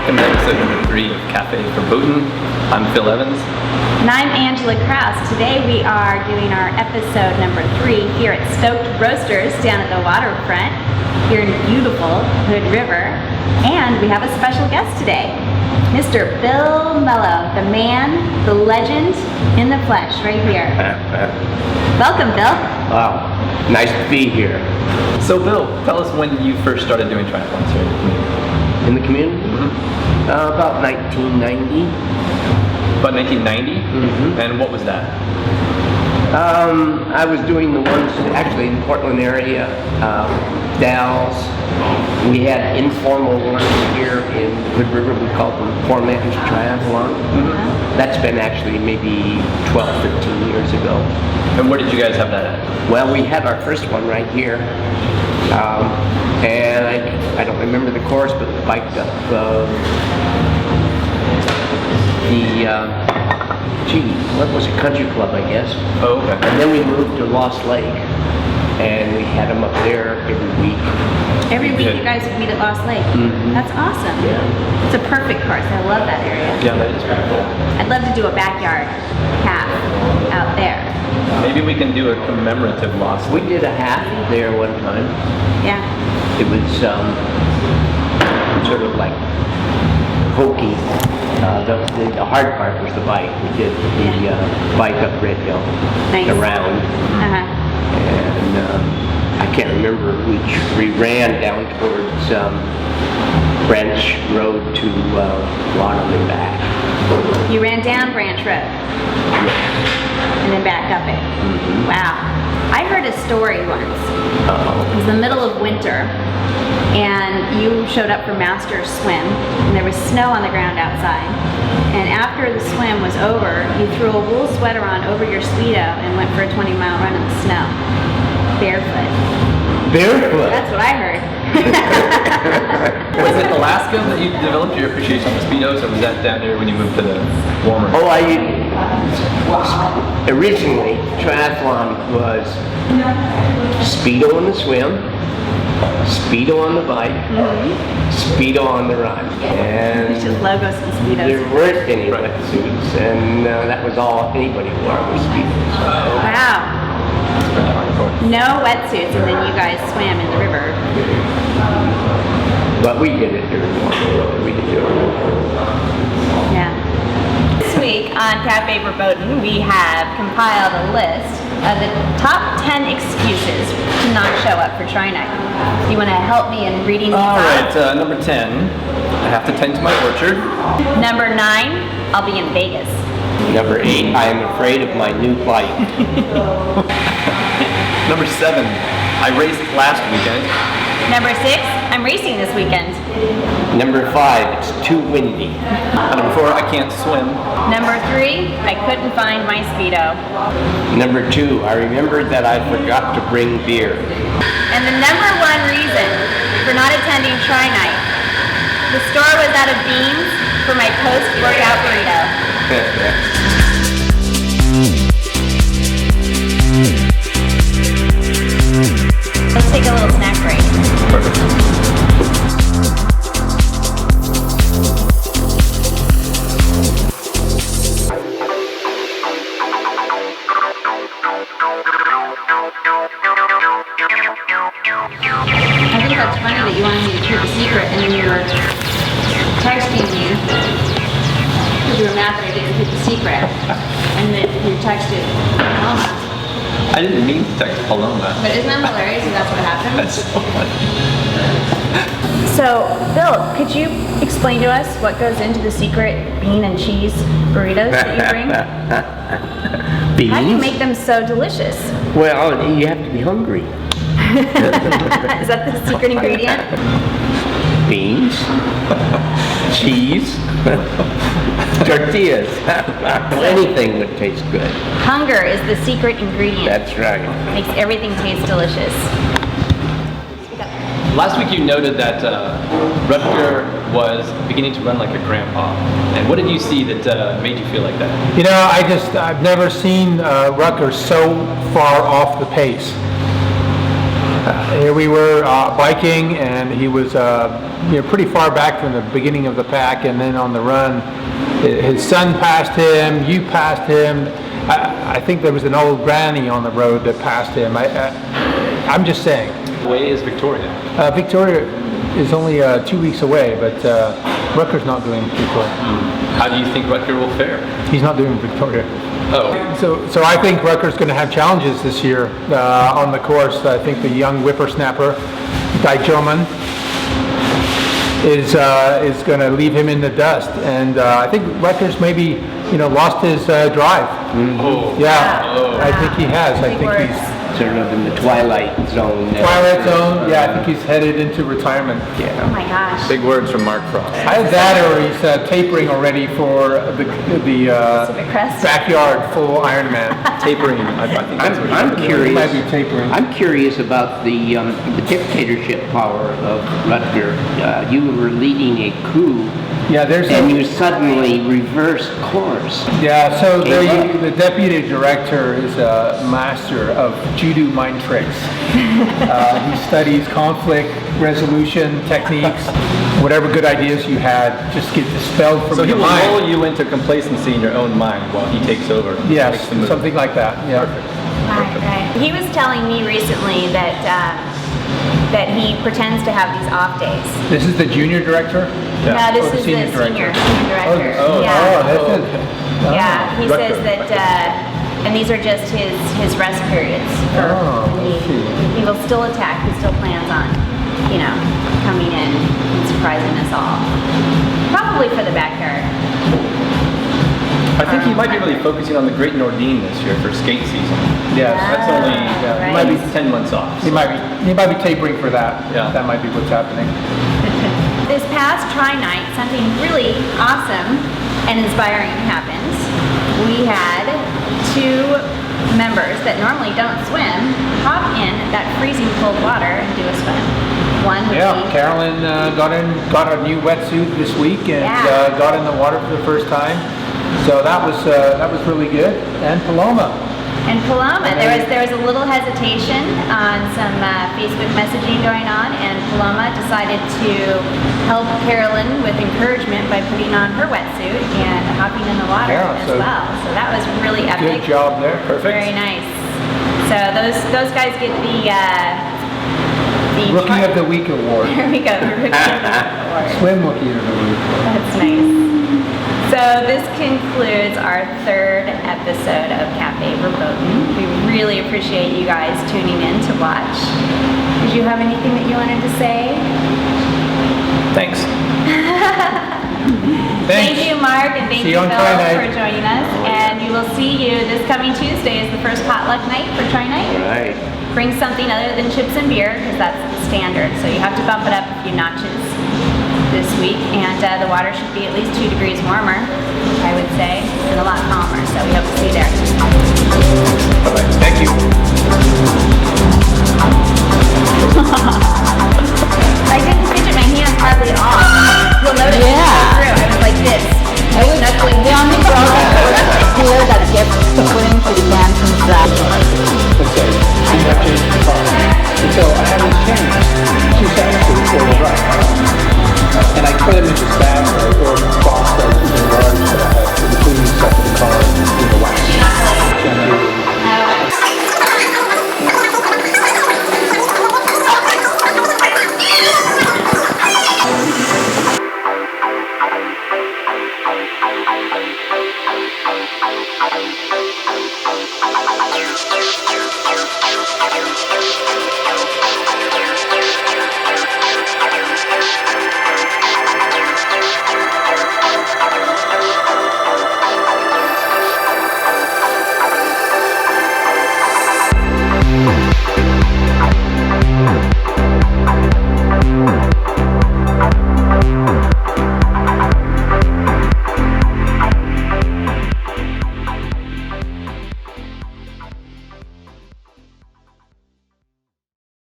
welcome to episode number 3 of Cafe Verboten. I'm Phil Evans. And I'm Angela Krause. Today we are doing our episode number 3 here at Stoked Roasters down at the waterfront here in beautiful Hood River. And we have a special guest today, Mr. Bill Mellow, the man, the legend in the flesh right here. Welcome, Bill. Wow, nice to be here. So Bill, tell us when you first started doing triathlons here in the community. In the community? About 1990. About 1990? Mm-hmm. And what was that? I was doing the ones actually in the Portland area, Dalles. We had informal ones here in Hood River. We called them Four Man's Triathlon. Mm-hmm. That's been actually maybe 12, 15 years ago. And where did you guys have that at? Well, we had our first one right here. And I don't remember the course, but we biked up what was it, Country Club, I guess. Oh, okay. And then we moved to Lost Lake, and we had them up there every week. Every week you guys would meet at Lost Lake. Mm-hmm. That's awesome. Yeah. It's a perfect course. I love that area. Yeah, that is pretty cool. I'd love to do a backyard half out there. Maybe we can do a commemorative loss. We did a half there one time. Yeah. It was sort of like hokey. The hard part was the bike. We did the bike up Red Hill, Nice. around, Uh-huh. and I can't remember which. We ran down towards Branch Road to Waterloo and back. You ran down Branch Road and then back up it. Mm-hmm. Wow. I heard a story once. Uh-oh. It was the middle of winter, and you showed up for Master's Swim, and there was snow on the ground outside. And after the swim was over, you threw a wool sweater on over your Speedo and went for a 20-mile run in the snow, barefoot. Barefoot? That's what I heard. Was it Alaska that you developed your appreciation on the Speedos, or was that down here when you moved to the warmer? Oh, originally, triathlon was Speedo on the swim, Speedo on the bike, Speedo on the run. And It's just logos and Speedos. there weren't any wetsuits, and that was all anybody wore was Speedos. Wow. No wetsuits, and then you guys swam in the river. But we did it during the winter. We did it during the winter. Yeah. This week on Cafe Verboten, we have compiled a list of the top 10 excuses to not show up for Tri Night. You want to help me in reading these All right, off? number 10, I have to tend to my orchard. Number 9, I'll be in Vegas. Number 8, I am afraid of my new bike. Number 7, I raced last weekend. Number 6, I'm racing this weekend. Number 5, it's too windy. Number 4, I can't swim. Number 3, I couldn't find my Speedo. Number 2, I remembered that I forgot to bring beer. And the number 1 reason for not attending Tri Night, the store was out of beans for my post-workout burrito. Let's take a little snack break. Perfect. I think that's funny that you wanted me to keep a secret and then you were texting me because you were mad that I didn't keep the secret and then you texted Mama. I didn't mean to text Paloma. But isn't that hilarious if that's what happened? That's so funny. So, Bill, could you explain to us what goes into the secret bean and cheese burritos that you bring? Beans? How do you make them so delicious? Well, you have to be hungry. Is that the secret ingredient? Beans, cheese, tortillas. Anything would taste good. Hunger is the secret ingredient. That's right. Makes everything taste delicious. Last week you noted that Rutger was beginning to run like a grandpa. And what did you see that made you feel like that? You know, I've never seen Rutgers so far off the pace. Here we were biking, and he was pretty far back from the beginning of the pack, and then on the run, his son passed him, you passed him. I think there was an old granny on the road that passed him. I'm just saying. Way is Victoria. Victoria is only 2 weeks away, but Rutger's not doing Victoria. How do you think Rutger will fare? He's not doing Victoria. Oh. So I think Rutger's going to have challenges this year on the course. I think the young whippersnapper, Daijoman, is going to leave him in the dust, and I think Rutger's maybe lost his drive. Oh. Yeah, Oh. I think he has. I Big think words. he's Sort of in the twilight zone. twilight zone. Yeah, I think he's headed into retirement. Oh Yeah. my gosh. Big words from Mark Frost. Either that, or he's tapering already for the Pacific Crest. backyard full Ironman. Tapering. I think that's what I'm He curious. might be tapering. I'm curious about the dictatorship power of Rutger. You were leading a coup, Yeah, there's and you suddenly reversed course. Yeah, so Okay. the deputy director is a master of judo mind tricks. He studies conflict resolution techniques. Whatever good ideas you had just get dispelled from So he your will mind. lull you into complacency in your own mind while he takes over. and Yes, makes the move. something like that. Yeah. Right. He was telling me recently that he pretends to have these off days. This is the junior director? No, Oh, this the is senior the director. senior director. Oh, yeah. that's it. Oh. Yeah, he Rutger. says that, and these are just his rest periods. Oh, when I see. he will still attack. He still plans on, coming in and surprising us all. Probably for the backyard. I think he might be really focusing on the Great Nordine this year for skate season. Yes. That's only Right. might be 10 months off. He might be tapering for that. Yeah. That might be what's happening. This past tri-night, something really awesome and inspiring happened. We had two members that normally don't swim hop in that freezing cold water and do a swim. One would Yeah, be Carolyn got a new wetsuit this week and Yeah. got in the water for the first time. So that was really good. And Paloma. And Paloma, there was a little hesitation on some Facebook messaging going on, and Paloma decided to help Carolyn with encouragement by putting on her wetsuit and hopping in the water Yeah, as so well. So that was really epic. Good job there. Very nice. So those guys get the Rookie of the Week award. There we go. The Rookie of the Week award. Swim Rookie of the Week. That's nice. So this concludes our third episode of Cafe Verboten. We really appreciate you guys tuning in to watch. Did you have anything that you wanted to say? Thanks. Thank you, Mark, and thank See you, you on Phil, Tri-Night. for joining us. And we will see you this coming Tuesday is the first potluck night for Tri-Night. Right. Bring something other than chips and beer, because that's the standard. So you have to bump it up a few notches this week, and the water should be at least 2 degrees warmer, I would say, and a lot calmer, so we hope to see you there. Bye-bye. Thank you. I didn't fidget my hands hardly at all. You'll notice as you go through, I was like this. I was knuckling The only problem was here that kept putting to the cans and trash. Okay. So you have changed the car. And so I had this change. 2 seconds to the 4-wheel drive. And I put them in this bag or box that was in large that I had between the second car and the wax.